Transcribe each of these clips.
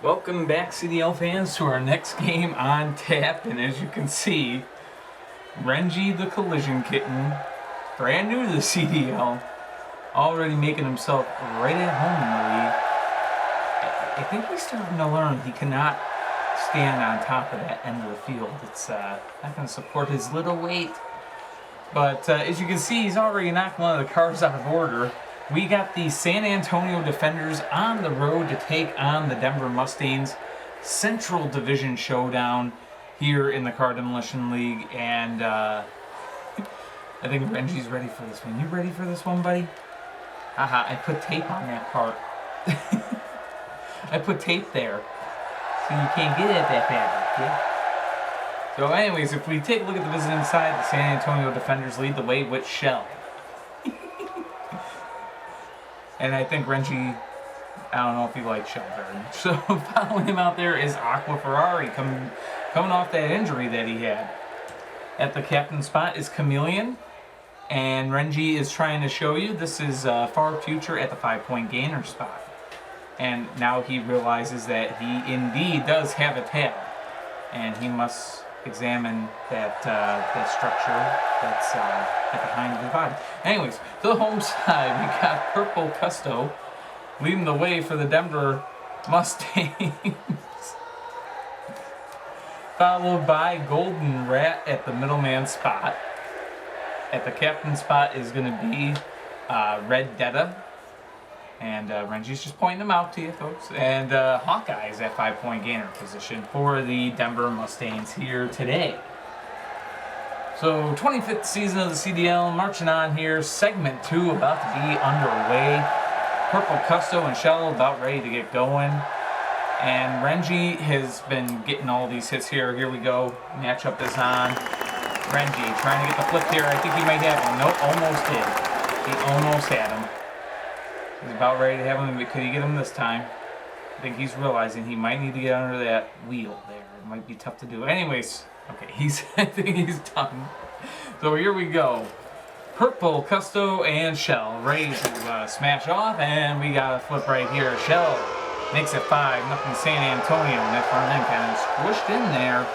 Welcome back, CDL fans, to our next game on tap. And as you can see, Renji the Collision Kitten, brand new to the CDL, already making himself right at home in the league. I think he's starting to learn he cannot stand on top of that end of the field. It's not going to support his little weight. But as you can see, he's already knocked one of the cars out of order. We got the San Antonio Defenders on the road to take on the Denver Mustangs. Central Division showdown here in the Car Demolition League. And I think Renji's ready for this one. You ready for this one, buddy? Haha, I put tape on that part. I put tape there, so you can't get at that fabric, yeah? So anyways, if we take a look at the visiting side, the San Antonio Defenders lead the way with Shell. And I think Renji, I don't know if he likes Shell very much. So following him out there is Aqua Ferrari, coming off that injury that he had. At the captain spot is Chameleon. And Renji is trying to show you this is far future at the 5-point gainer spot. And now he realizes that he indeed does have a tail. And he must examine that structure that's at the hind of the body. Anyways, to the home side, we got Purple Custo leading the way for the Denver Mustangs. Followed by Golden Rat at the middleman spot. At the captain spot is going to be Red Detta. And Renji's just pointing them out to you, folks. And Hawkeye is at 5-point gainer position for the Denver Mustangs here today. So, 25th season of the CDL, marching on here. Segment 2 about to be underway. Purple Custo and Shell about ready to get going. And Renji has been getting all these hits here. Here we go. Matchup is on. Renji trying to get the flip here. I think he might have him. Nope, almost did. He almost had him. He's about ready to have him. Could he get him this time? I think he's realizing he might need to get under that wheel there. It might be tough to do. Anyways, okay, I think he's done. So here we go. Purple, Custo, and Shell ready to smash off. And we got a flip right here. Shell makes it 5-0 San Antonio. And that front end kind of squished in there.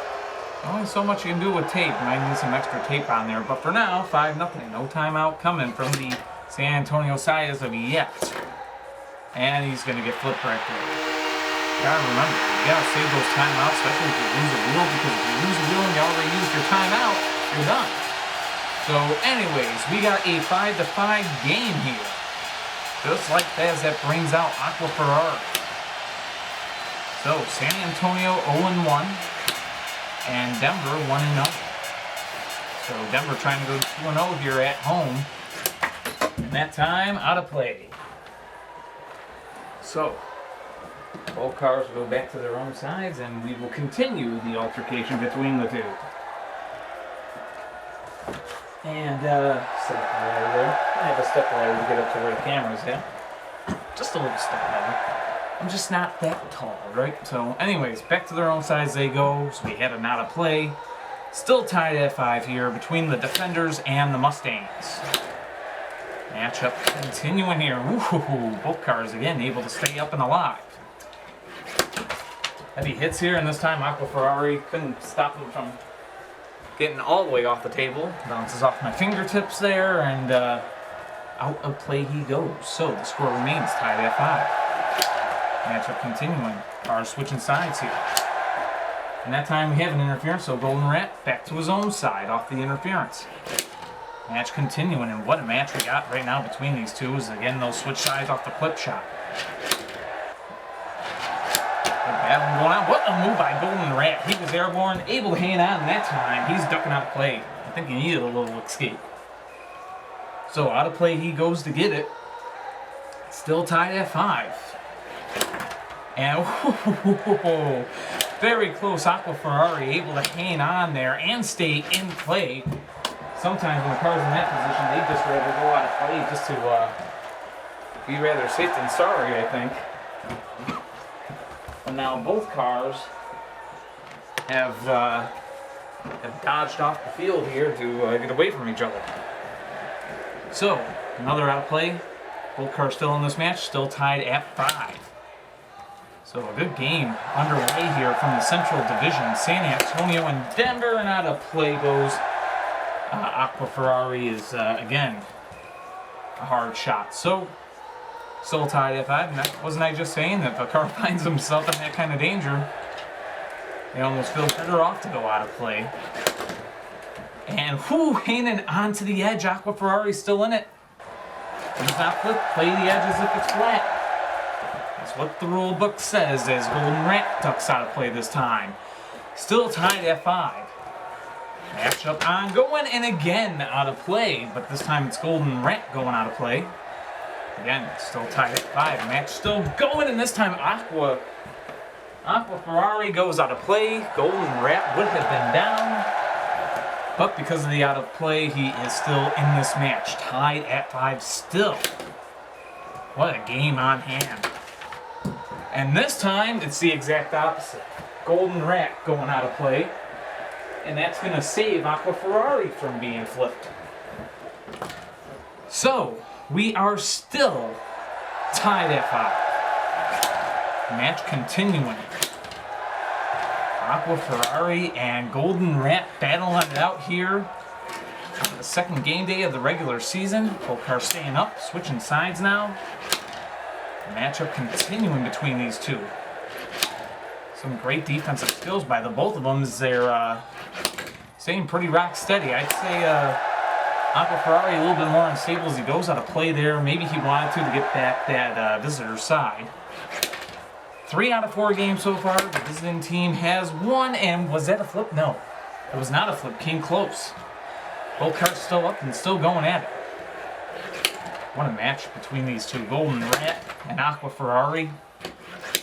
Only so much you can do with tape. Might need some extra tape on there. But for now, 5-0. No timeout coming from the San Antonio side as of yet. And he's going to get flipped right there. You gotta remember, you gotta save those timeouts, especially if you lose a wheel, because if you lose a wheel and you already used your timeout, you're done. So anyways, we got a 5-5 game here. Just like that, as that brings out Aqua Ferrari. So San Antonio 0-1 and Denver 1-0. So Denver trying to go 2-0 here at home. And that time, out of play. So, both cars will go back to their own sides, and we will continue the altercation between the two. And, step ladder there. I have a step ladder to get up to where the camera's at. Just a little step ladder. I'm just not that tall, right? So, anyways, back to their own sides they go. So we had a not a play. Still tied at 5 here between the Defenders and the Mustangs. Matchup continuing here. Ooh, both cars again able to stay up and alive. Heavy hits here, and this time Aqua Ferrari couldn't stop him from getting all the way off the table. Bounces off my fingertips there, and out of play he goes. So the score remains tied at 5. Matchup continuing. Cars switching sides here. And that time we have an interference, so Golden Rat back to his own side off the interference. Match continuing, and what a match we got right now between these two. Is again those switch sides off the flip shot. Good battle going on. What a move by Golden Rat. He was airborne, able to hang on that time. He's ducking out of play. I think he needed a little escape. So out of play he goes to get it. Still tied at 5. And very close. Aqua Ferrari able to hang on there and stay in play. Sometimes when the car's in that position, they just rather go out of play just to be rather safe than sorry, I think. And now both cars have dodged off the field here to get away from each other. So, another outplay. Both cars still in this match, still tied at 5. So a good game underway here from the Central Division. San Antonio and Denver, and out of play goes Aqua Ferrari is, again, a hard shot. So, still tied at 5. And wasn't I just saying that if a car finds himself in that kind of danger, they almost feel better off to go out of play. And Hanen onto the edge. Aqua Ferrari's still in it. He's not flipped. Play the edge as if it's flat. That's what the rule book says as Golden Rat ducks out of play this time. Still tied at 5. Matchup ongoing, and again out of play, but this time it's Golden Rat going out of play. Again, still tied at 5. Match still going, and this time Aqua Ferrari goes out of play. Golden Rat would have been down, but because of the out of play, he is still in this match. Tied at 5 still. What a game on hand. And this time, it's the exact opposite. Golden Rat going out of play. And that's going to save Aqua Ferrari from being flipped. So, we are still tied at 5. Match continuing. Aqua Ferrari and Golden Rat battling it out here. The second game day of the regular season. Both cars staying up, switching sides now. Matchup continuing between these two. Some great defensive skills by the both of them as they're staying pretty rock steady. I'd say Aqua Ferrari a little bit more unstable as he goes out of play there. Maybe he wanted to get back that visitor side. 3 out of 4 games so far. The visiting team has won, and was that a flip? No, it was not a flip. Came close. Both cars still up and still going at it. What a match between these two, Golden Rat and Aqua Ferrari.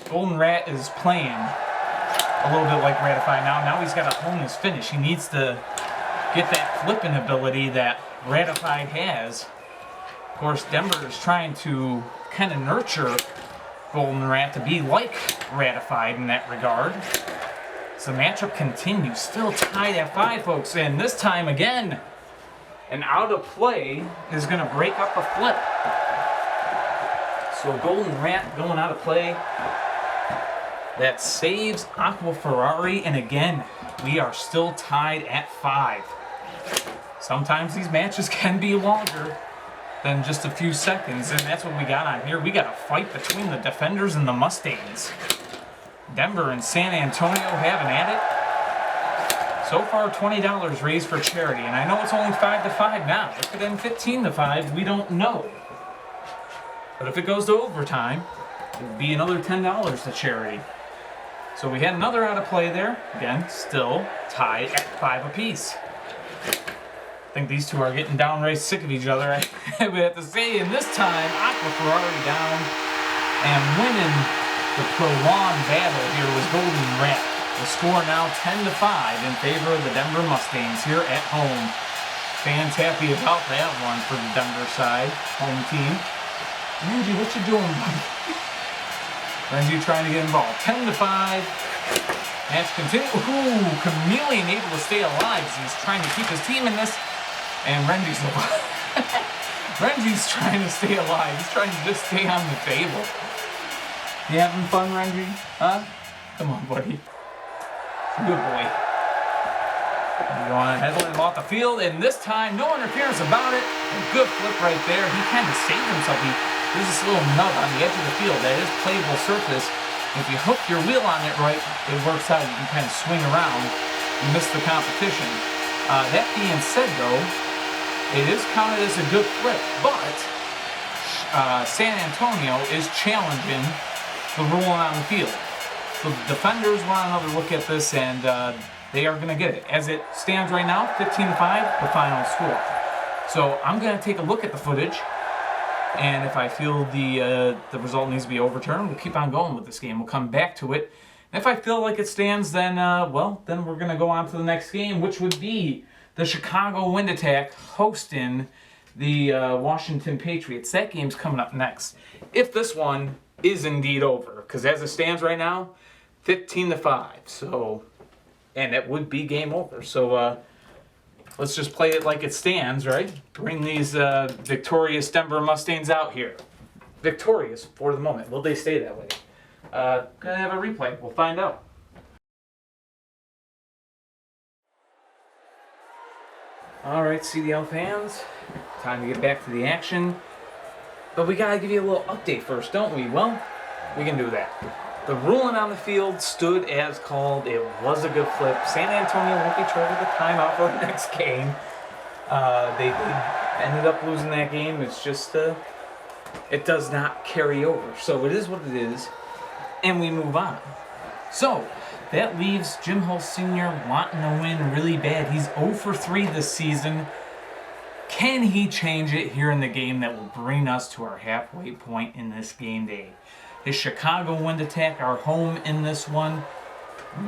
Golden Rat is playing a little bit like Ratify now. Now he's got to hone his finish. He needs to get that flipping ability that Ratify has. Of course, Denver is trying to kind of nurture Golden Rat to be like Ratified in that regard. So the matchup continues. Still tied at 5, folks. And this time again, an out of play is going to break up a flip. So Golden Rat going out of play. That saves Aqua Ferrari. And again, we are still tied at 5. Sometimes these matches can be longer than just a few seconds. And that's what we got on here. We got a fight between the Defenders and the Mustangs. Denver and San Antonio having at it. So far, $20 raised for charity, and I know it's only 5-5 now. It could end 15-5. We don't know. But if it goes to overtime, it would be another $10 to charity. So we had another out of play there. Again, still tied at 5 apiece. I think these two are getting downright sick of each other. We have to say, and this time, Aqua Ferrari down and winning the prolonged battle here was Golden Rat. The score now 10-5 in favor of the Denver Mustangs here at home. Fans happy about that one for the Denver side, home team. Renji, what you doing, buddy? Renji trying to get involved. 10-5. Match continue. Ooh, Chameleon able to stay alive as he's trying to keep his team in this. And Renji's alive. Renji's trying to stay alive. He's trying to just stay on the table. You having fun, Renji? Huh? Come on, buddy. Good boy. You want to headline him off the field, and this time, no interference about it. A good flip right there. He kind of saved himself. There's this little nub on the edge of the field that is playable surface. If you hook your wheel on it right, it works out. You can kind of swing around and miss the competition. That being said, though, it is counted as a good flip, but San Antonio is challenging the ruling on the field. So the Defenders want another look at this, and they are going to get it. As it stands right now, 15-5, the final score. So I'm going to take a look at the footage, and if I feel the result needs to be overturned, we'll keep on going with this game. We'll come back to it. And if I feel like it stands, then then we're going to go on to the next game, which would be the Chicago Wind Attack hosting the Washington Patriots. That game's coming up next. If this one is indeed over, because as it stands right now, 15-5. So, and it would be game over. So let's just play it like it stands, right? Bring these victorious Denver Mustangs out here. Victorious for the moment. Will they stay that way? gonna have a replay. We'll find out. Alright, CDL fans, time to get back to the action. But we gotta give you a little update first, don't we? Well, we can do that. The ruling on the field stood as called. It was a good flip. San Antonio won't be charged with a timeout for the next game. They ended up losing that game. It's just, it does not carry over. So it is what it is, and we move on. So, that leaves Jim Hull Sr. wanting to win really bad. He's 0 for 3 this season. Can he change it here in the game that will bring us to our halfway point in this game day? His Chicago Wind Attack are home in this one,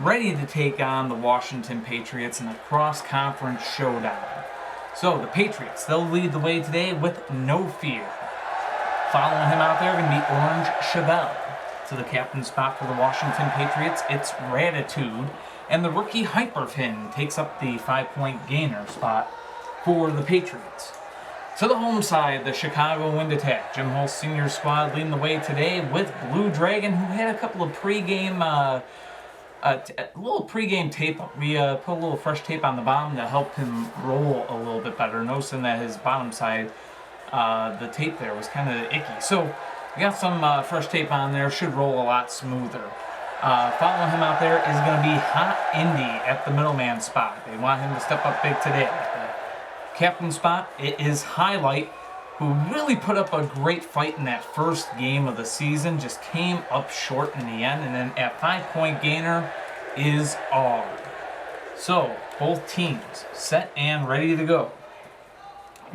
ready to take on the Washington Patriots in a cross-conference showdown. So the Patriots, they'll lead the way today with no fear. Following him out there going to be Orange Chevelle. To the captain spot for the Washington Patriots, it's Ratitude. And the rookie Hyperfin takes up the 5-point gainer spot for the Patriots. To the home side, the Chicago Wind Attack. Jim Hull Sr.'s squad leading the way today with Blue Dragon, who had a couple of pregame, a little pregame tape up. We put a little fresh tape on the bottom to help him roll a little bit better, noticing that his bottom side, the tape there was kind of icky. So we got some fresh tape on there, should roll a lot smoother. Following him out there is going to be Hot Indy at the middleman spot. They want him to step up big today. Captain spot, it is Highlight, who really put up a great fight in that first game of the season, just came up short in the end, and then at 5-point gainer is R. So, both teams set and ready to go.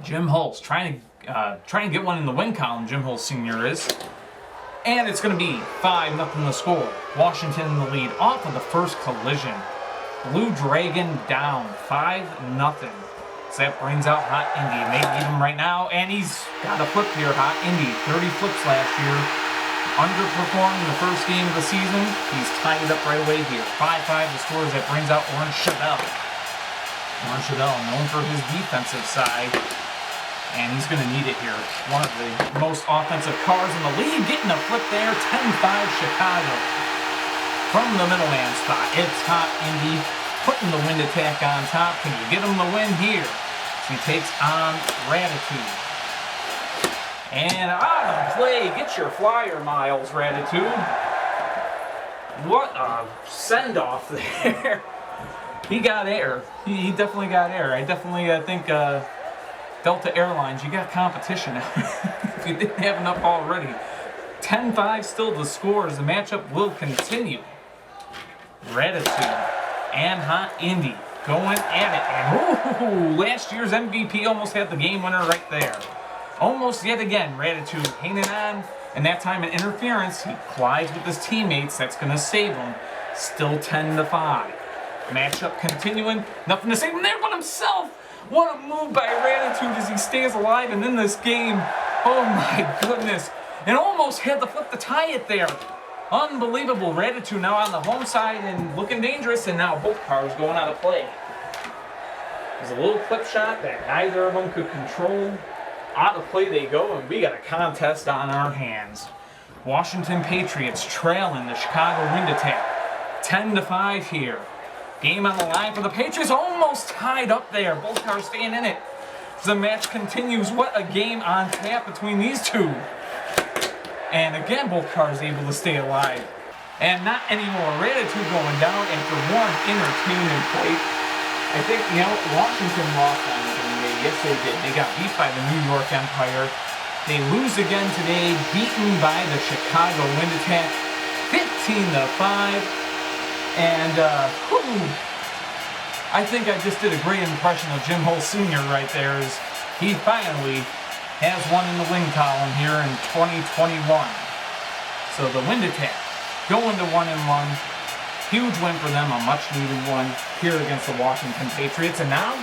Jim Hull's trying to get one in the win column, Jim Hull Sr. is. And it's going to be 5-0 the score. Washington in the lead off of the first collision. Blue Dragon down 5-0. So that brings out Hot Indy. May need him right now, and he's got a flip here. Hot Indy, 30 flips last year. Underperformed in the first game of the season. He's tied it up right away here. 5-5 the scores. That brings out Orange Chevelle. Orange Chevelle, known for his defensive side, and he's going to need it here. One of the most offensive cars in the league, getting a flip there. 10-5 Chicago. From the middleman spot, it's Hot Indy putting the Wind Attack on top. Can you get him the win here? He takes on Ratitude. And out of play, get your flyer miles, Ratitude. What a send-off there. He got air. He definitely got air. I think Delta Airlines, you got competition if you didn't have enough already. 10-5 still the scores. The matchup will continue. Ratitude and Hot Indy going at it. And last year's MVP almost had the game winner right there. Almost yet again, Ratitude hanging on, and that time in interference, he collides with his teammates. That's going to save him. Still 10-5. Matchup continuing. Nothing to say from there but himself. What a move by Ratitude as he stays alive and in this game. Oh my goodness. And almost had to flip to tie it there. Unbelievable. Ratitude now on the home side and looking dangerous, and now both cars going out of play. There's a little clip shot that neither of them could control. Out of play they go, and we got a contest on our hands. Washington Patriots trailing the Chicago Wind Attack. 10-5 here. Game on the line for the Patriots, almost tied up there. Both cars staying in it. As the match continues, what a game on tap between these two. And again, both cars able to stay alive. And not anymore. Ratitude going down after one entertainment plate. I think, Washington lost on the game day. Yes, they did. They got beat by the New York Empire. They lose again today, beaten by the Chicago Wind Attack, 15-5. And, I think I just did a great impression of Jim Hull Sr. right there, as he finally has one in the win column here in 2021. So the Wind Attack going to 1-1. Huge win for them, a much needed one here against the Washington Patriots. And now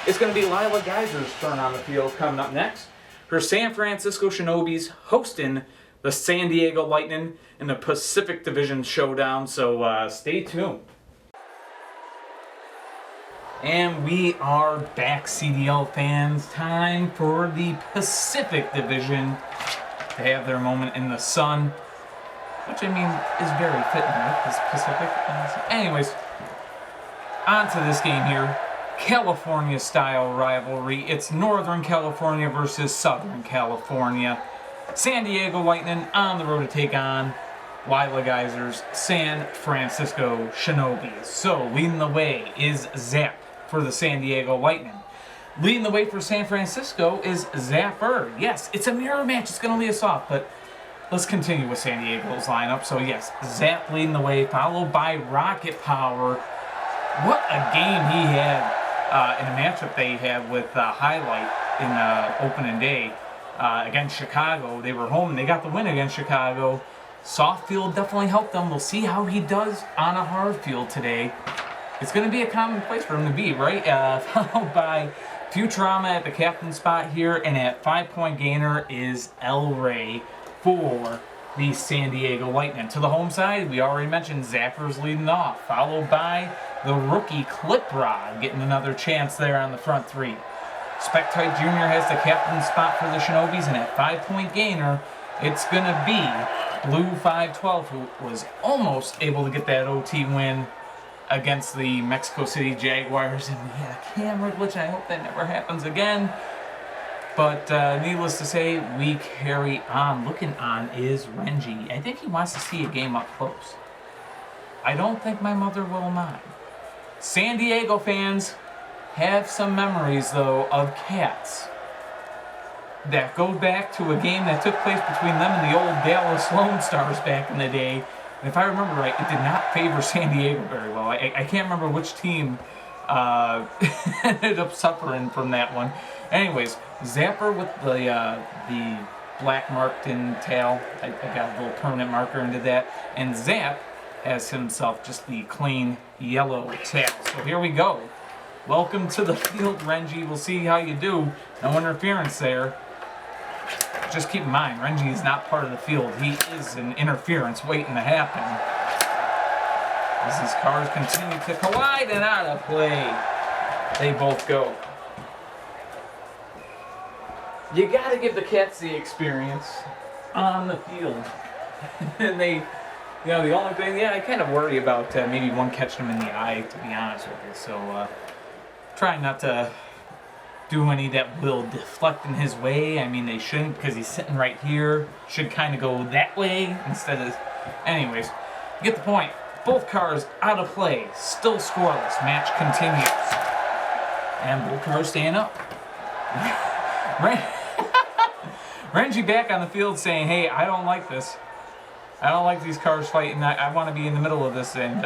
it's going to be Lila Geyser's turn on the field coming up next. Her San Francisco Shinobis hosting the San Diego Lightning in the Pacific Division Showdown. So stay tuned. And we are back, CDL fans. Time for the Pacific Division to have their moment in the sun. which I mean is very fitting, right? Because Pacific. Anyways, on to this game here. California-style rivalry. It's Northern California versus Southern California. San Diego Lightning on the road to take on Wila Geysers, San Francisco Shinobis. So, leading the way is Zap for the San Diego Lightning. Leading the way for San Francisco is Zapper. Yes, it's a mirror match. It's going to lead us off, but let's continue with San Diego's lineup. So, yes, Zap leading the way, followed by Rocket Power. What a game he had in a matchup they had with Highlight in opening day against Chicago. They were home and they got the win against Chicago. Soft field definitely helped them. We'll see how he does on a hard field today. It's going to be a common place for him to be, right? Followed by Futurama at the captain spot here, and at 5-point gainer is El Rey for the San Diego Lightning. To the home side, we already mentioned Zapper's leading off, followed by the rookie Clip Rod getting another chance there on the front three. Spectite Jr. has the captain spot for the Shinobis, and at 5-point gainer, it's going to be Blue 512, who was almost able to get that OT win against the Mexico City Jaguars. And we had a camera glitch, and I hope that never happens again. But needless to say, we carry on. Looking on is Renji. I think he wants to see a game up close. I don't think my mother will mind. San Diego fans have some memories, though, of cats that go back to a game that took place between them and the old Dallas Lone Stars back in the day. And if I remember right, it did not favor San Diego very well. I can't remember which team ended up suffering from that one. Anyways, Zapper with the black marked in tail. I got a little permanent marker into that. And Zap has himself just the clean yellow tail. So here we go. Welcome to the field, Renji. We'll see how you do. No interference there. Just keep in mind, Renji is not part of the field. He is an interference waiting to happen. As these cars continue to collide and out of play, they both go. You gotta give the cats the experience on the field. And they, the only thing, I kind of worry about maybe one catching him in the eye, to be honest with you. So, try not to do any that will deflect in his way. I mean, they shouldn't, because he's sitting right here. Should kind of go that way instead of... Anyways, you get the point. Both cars out of play. Still scoreless. Match continues. And both cars staying up. Renji back on the field saying, hey, I don't like this. I don't like these cars fighting. I want to be in the middle of this, and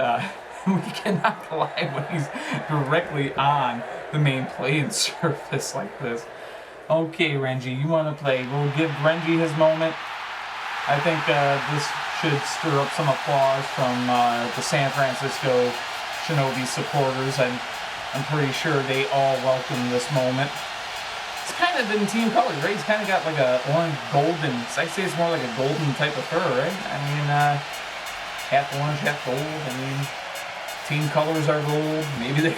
we cannot collide when he's directly on the main playing surface like this. Okay, Renji, you want to play. We'll give Renji his moment. I think this should stir up some applause from the San Francisco Shinobi supporters, and I'm pretty sure they all welcome this moment. It's kind of in team colors, right? He's kind of got like a orange golden. I'd say it's more like a golden type of fur, right? I mean, half orange, half gold. I mean, team colors are gold. Maybe they...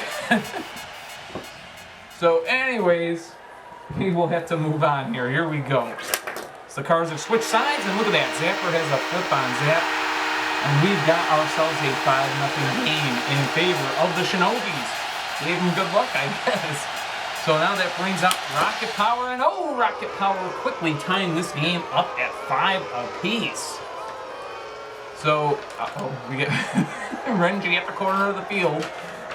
So anyways, we will have to move on here. Here we go. So the cars have switched sides, and look at that. Zapper has a flip on Zap. And we've got ourselves a 5-0 game in favor of the Shinobis. Gave them good luck, I guess. So now that brings up Rocket Power, and Rocket Power quickly tying this game up at 5 apiece. So, we get Renji at the corner of the field.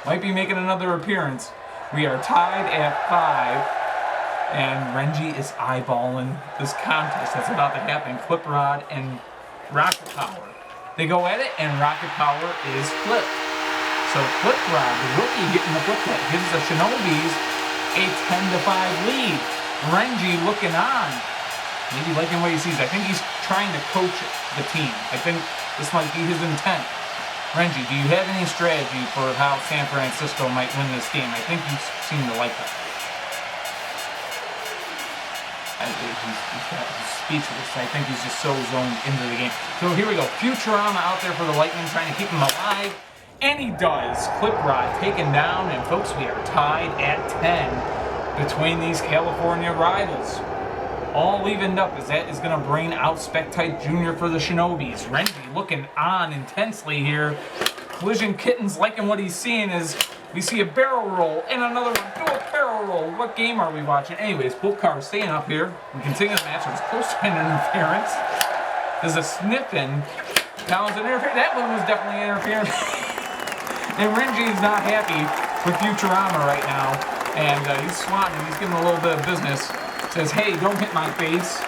Might be making another appearance. We are tied at 5, and Renji is eyeballing this contest that's about to happen. Clip Rod and Rocket Power. They go at it, and Rocket Power is flipped. So Clip Rod, the rookie, getting the flip that gives the Shinobis a 10-5 lead. Renji looking on. Maybe liking what he sees. I think he's trying to coach the team. I think this might be his intent. Renji, do you have any strategy for how San Francisco might win this game? I think you seem to like that. He's speechless. I think he's just so zoned into the game. So here we go. Futurama out there for the Lightning, trying to keep him alive. And he does. Clip Rod taken down, and folks, we are tied at 10 between these California rivals. all evened up, as that is going to bring out Spectite Jr. for the Shinobis. Renji looking on intensely here. Collision Kitten's liking what he's seeing as we see a barrel roll and another one. Do a barrel roll. What game are we watching? Anyways, both cars staying up here. We continue the match. It was close to an interference. There's a sniffing. That was an interference. That one was definitely interference. And Renji is not happy with Futurama right now. And he's swatting. He's giving a little bit of business. Says, hey, don't hit my face.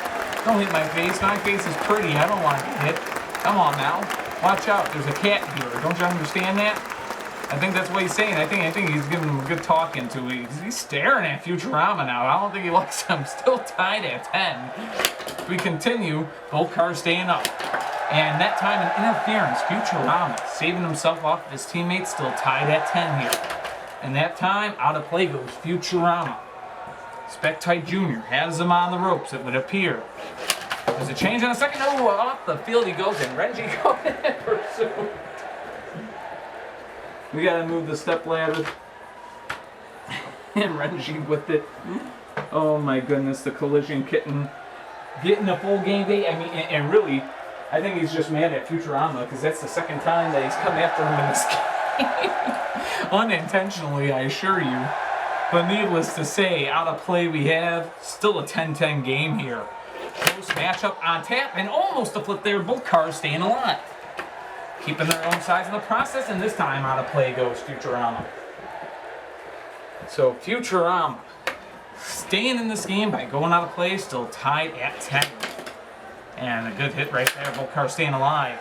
Don't hit my face. My face is pretty. I don't want to get hit. Come on now. Watch out. There's a cat here. Don't you understand that? I think that's what he's saying. I think he's giving him a good talking to. He's staring at Futurama now. I don't think he likes him. Still tied at 10. We continue. Both cars staying up. And that time an interference. Futurama saving himself off of his teammates. Still tied at 10 here. And that time out of play goes Futurama. Spectite Jr. has him on the ropes, it would appear. There's a change in a second. Oh, off the field he goes, and Renji going in pursuit. We gotta move the step ladder. And Renji with it. Oh my goodness, the Collision Kitten getting a full game day. I mean, and really, I think he's just mad at Futurama because that's the second time that he's come after him in this game. Unintentionally, I assure you. But needless to say, out of play we have still a 10-10 game here. Close matchup on tap and almost a flip there. Both cars staying alive. Keeping their own sides in the process, and this time out of play goes Futurama. So Futurama staying in this game by going out of play, still tied at 10. And a good hit right there. Both cars staying alive.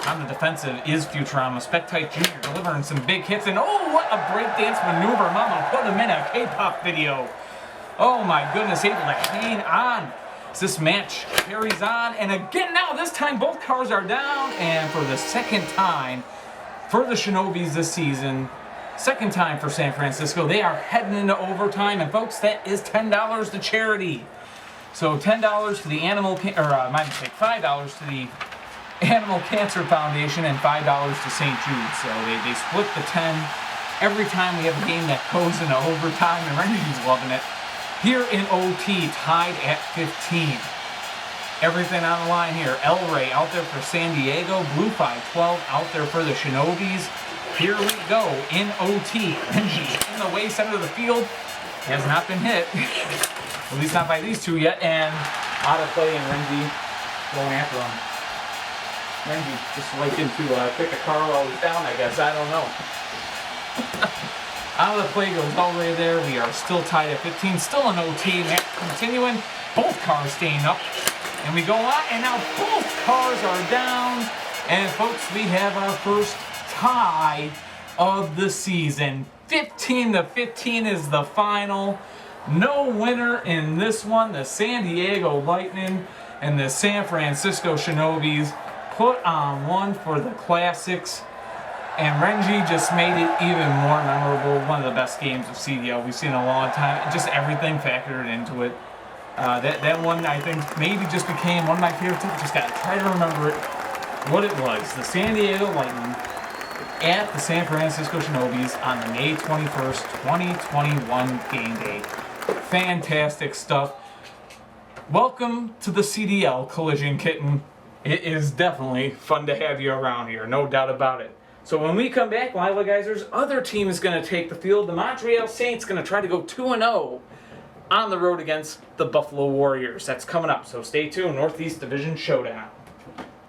On the defensive is Futurama. Spectite Jr. delivering some big hits. And oh, what a breakdance maneuver. Mama put him in a K-pop video. Oh my goodness, able to hang on. As this match carries on. And again now, this time both cars are down. And for the second time for the Shinobis this season, second time for San Francisco, they are heading into overtime. And folks, that is $10 to charity. So $10 to the Animal, my mistake, $5 to the Animal Cancer Foundation and $5 to St. Jude. So they split the 10 every time we have a game that goes into overtime, and Renji's loving it. Here in OT, tied at 15. Everything on the line here. El Rey out there for San Diego. Blue 512 out there for the Shinobis. Here we go in OT. Renji in the way center of the field. Has not been hit. At least not by these two yet. And out of play, and Renji going after him. Renji just liking to pick a car while he's down, I guess. I don't know. Out of the play goes all the way there. We are still tied at 15. Still an OT. Match continuing. Both cars staying up. And we go on. And now both cars are down. And folks, we have our first tie of the season. 15-15 is the final. No winner in this one. The San Diego Lightning and the San Francisco Shinobis put on one for the classics. And Renji just made it even more memorable. One of the best games of CDL we've seen in a long time. Just everything factored into it. That one, I think, maybe just became one of my favorites. Just got to try to remember it, what it was. The San Diego Lightning at the San Francisco Shinobis on the May 21st, 2021 game day. Fantastic stuff. Welcome to the CDL, Collision Kitten. It is definitely fun to have you around here, no doubt about it. So when we come back, Lila Geysers, other team is going to take the field. The Montreal Saints going to try to go 2-0 on the road against the Buffalo Warriors. That's coming up, so stay tuned. Northeast Division Showdown.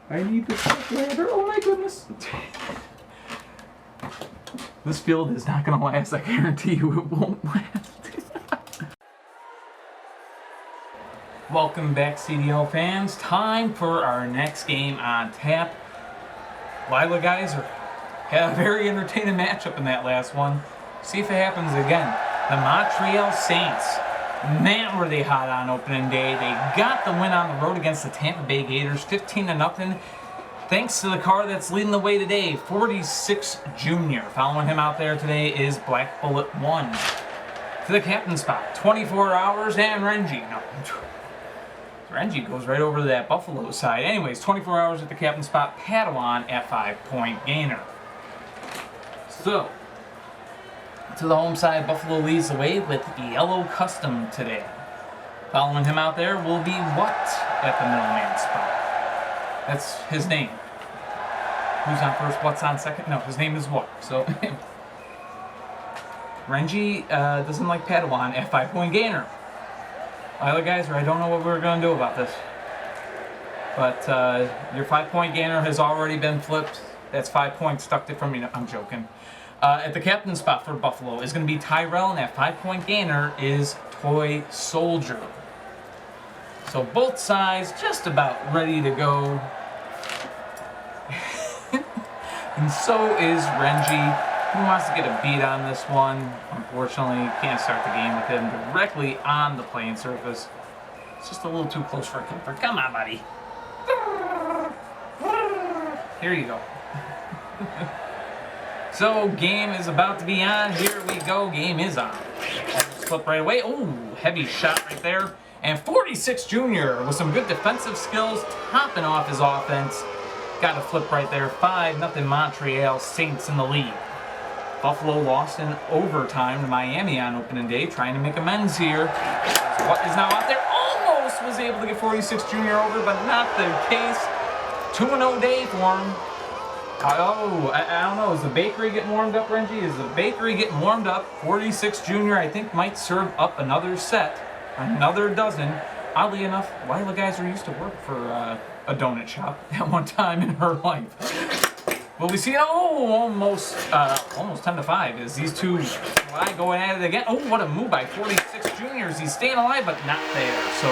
I need the step ladder. Oh my goodness. This field is not going to last. I guarantee you it won't last. Welcome back, CDL fans. Time for our next game on tap. Lila Geyser had a very entertaining matchup in that last one. See if it happens again. The Montreal Saints, man, were they hot on opening day. They got the win on the road against the Tampa Bay Gators, 15-0. Thanks to the car that's leading the way today, 46 Jr. Following him out there today is Black Bullet 1. To the captain spot, 24 hours and Renji. No, Renji goes right over to that Buffalo side. Anyways, 24 hours at the captain spot, Padawan at 5-point gainer. So, to the home side, Buffalo leads the way with Yellow Custom today. Following him out there will be what at the middleman spot? That's his name. Who's on first? What's on second? No, his name is what? So, Renji doesn't like Padawan at 5-point gainer. Other guys, I don't know what we're going to do about this. But your 5-point gainer has already been flipped. That's 5 points stuck it from me. No, I'm joking. At the captain spot for Buffalo is going to be Tyrell, and that 5-point gainer is Toy Soldier. So both sides just about ready to go. And so is Renji. He wants to get a beat on this one. Unfortunately, can't start the game with him directly on the playing surface. It's just a little too close for a comfort. Come on, buddy. Here you go. So, game is about to be on. Here we go. Game is on. Almost flip right away. Oh, heavy shot right there. And 46 Jr. with some good defensive skills, hopping off his offense. Got a flip right there. 5-0 Montreal Saints in the lead. Buffalo lost in overtime to Miami on opening day, trying to make amends here. What is now out there? Almost was able to get 46 Jr. over, but not the case. 2-0 day for him. Oh, I don't know. Is the bakery getting warmed up, Renji? Is the bakery getting warmed up? 46 Jr. I think might serve up another set. Another dozen. Oddly enough, Lila guys are used to work for a donut shop at one time in her life. Will we see? Oh, almost 10-5 as these two going at it again. Oh, what a move by 46 Juniors. He's staying alive, but not there. So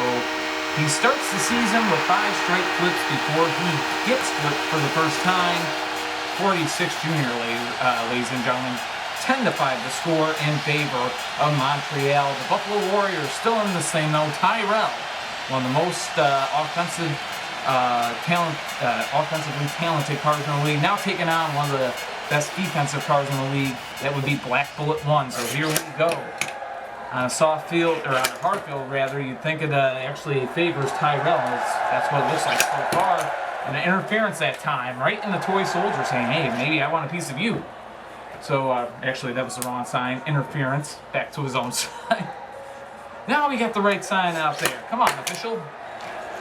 he starts the season with 5 straight flips before he gets flipped for the first time. 46 Junior, ladies and gentlemen. 10-5 the score in favor of Montreal. The Buffalo Warriors still in the same though. Tyrell, one of the most offensively talented cars in the league, now taking on one of the best defensive cars in the league. That would be Black Bullet 1. So here we go. On a soft field, or on a hard field rather, you'd think it actually favors Tyrell. That's what it looks like so far. And an interference that time, right in the Toy Soldier, saying, hey, maybe I want a piece of you. So, actually, that was the wrong sign. Interference. Back to his own side. Now we got the right sign out there. Come on, official.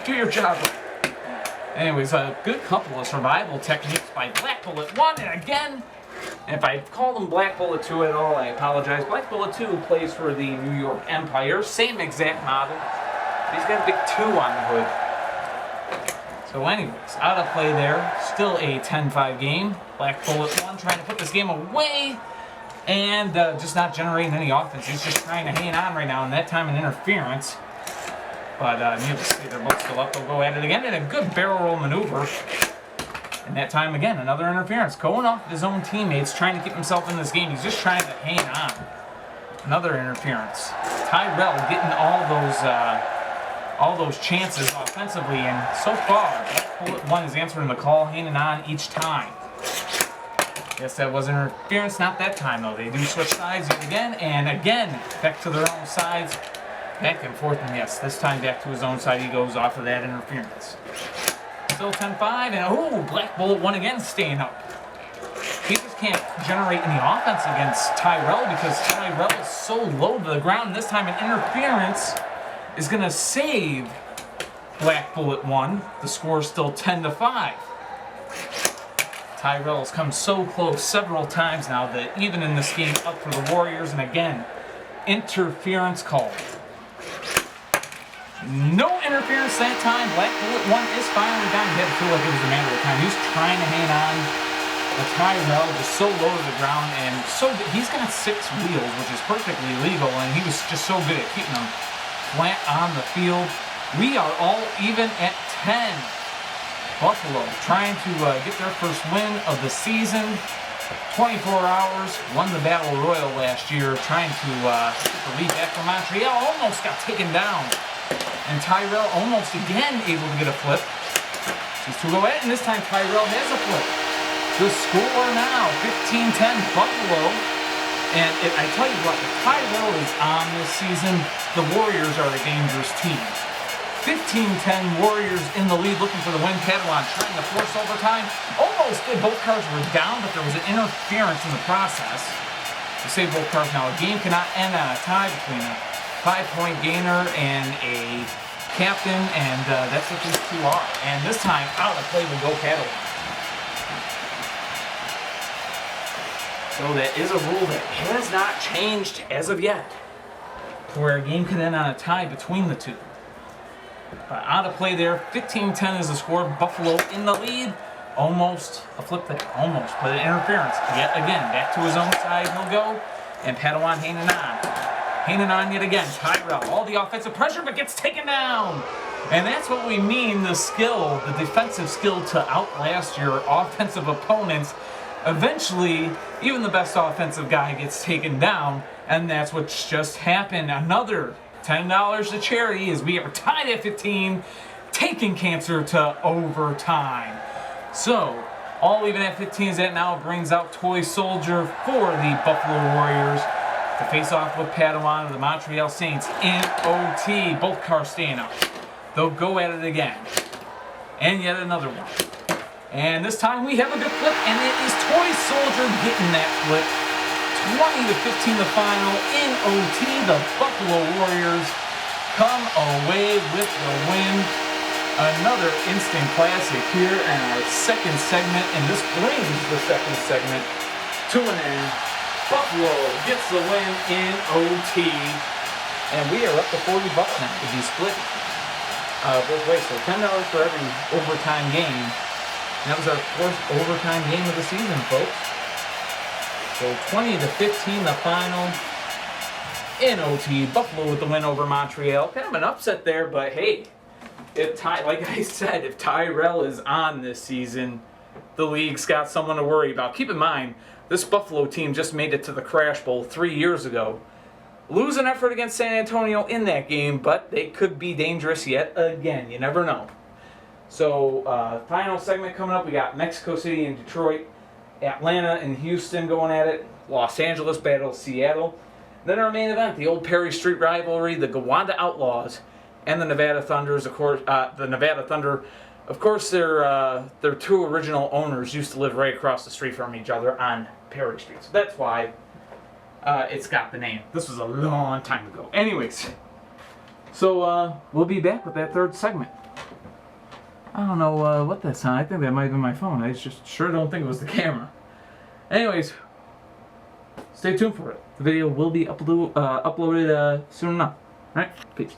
Do your job. Anyways, a good couple of survival techniques by Black Bullet 1. And again, if I call them Black Bullet 2 at all, I apologize. Black Bullet 2 plays for the New York Empire. Same exact model. He's got a big 2 on the hood. So anyways, out of play there. Still a 10-5 game. Black Bullet 1 trying to put this game away and just not generating any offense. He's just trying to hang on right now, and that time an interference. But needless to say, they're both still up. They'll go at it again, and a good barrel roll maneuver. And that time again, another interference. Going off his own teammates, trying to keep himself in this game. He's just trying to hang on. Another interference. Tyrell getting all those chances offensively, and so far, Black Bullet 1 is answering the call, hanging on each time. Yes, that was interference, not that time though. They do switch sides yet again, and again, back to their own sides, back and forth, and yes, this time back to his own side, he goes off of that interference. Still 10-5, and oh, Black Bullet 1 again staying up. He just can't generate any offense against Tyrell because Tyrell is so low to the ground, and this time an interference is going to save Black Bullet 1. The score is still 10-5. Tyrell has come so close several times now that even in this game up for the Warriors, and again, interference called. No interference that time. Black Bullet 1 is finally down. He had to feel like it was a matter of time. He was trying to hang on. But Tyrell just so low to the ground, and so good. He's got 6 wheels, which is perfectly legal, and he was just so good at keeping them flat on the field. We are all even at 10. Buffalo trying to get their first win of the season. 24 hours, won the Battle Royal last year, trying to get the lead back from Montreal. Almost got taken down. And Tyrell almost again able to get a flip. These two go at it, and this time Tyrell has a flip. The score now, 15-10 Buffalo. And I tell you what, if Tyrell is on this season, the Warriors are a dangerous team. 15-10 Warriors in the lead, looking for the win. Padawan trying to force overtime. Almost did. Both cars were down, but there was an interference in the process to save both cars. Now, a game cannot end on a tie between them. 5-point gainer and a captain, and that's what these two are. And this time, out of play will go Padawan. So that is a rule that has not changed as of yet, where a game could end on a tie between the two. But out of play there, 15-10 is the score. Buffalo in the lead. Almost a flip there, almost, but an interference. Yet again, back to his own side he'll go, and Padawan hanging on yet again. Tyrell, all the offensive pressure, but gets taken down. And that's what we mean, the skill, the defensive skill to outlast your offensive opponents. Eventually, even the best offensive guy gets taken down, and that's what's just happened. Another $10 to charity as we are tied at 15, taking cancer to overtime. So, all even at 15 is that now brings out Toy Soldier for the Buffalo Warriors to face off with Padawan of the Montreal Saints in OT. Both cars staying up. They'll go at it again. And yet another one. And this time we have a good flip, and it is Toy Soldier getting that flip. 20-15 the final in OT. The Buffalo Warriors come away with the win. Another instant classic here in our second segment, and this brings the second segment to an end. Buffalo gets the win in OT, and we are up to $40 now to be split both ways. So $10 for every overtime game. That was our first overtime game of the season, folks. So 20-15 the final in OT. Buffalo with the win over Montreal. Kind of an upset there, but hey. Like I said, if Tyrell is on this season, the league's got someone to worry about. Keep in mind, this Buffalo team just made it to the Crash Bowl 3 years ago. Lose an effort against San Antonio in that game, but they could be dangerous yet again. You never know. So, final segment coming up. We got Mexico City and Detroit, Atlanta and Houston going at it. Los Angeles battles Seattle. Then our main event, the old Perry Street rivalry, the Gowanda Outlaws and the Nevada Thunders. Of course, the Nevada Thunder, of course, their two original owners used to live right across the street from each other on Perry Street. So that's why it's got the name. This was a long time ago. Anyways, so we'll be back with that third segment. I don't know what that sounded. I think that might have been my phone. I just sure don't think it was the camera. Anyways, stay tuned for it. The video will be uploaded soon enough. All right, peace.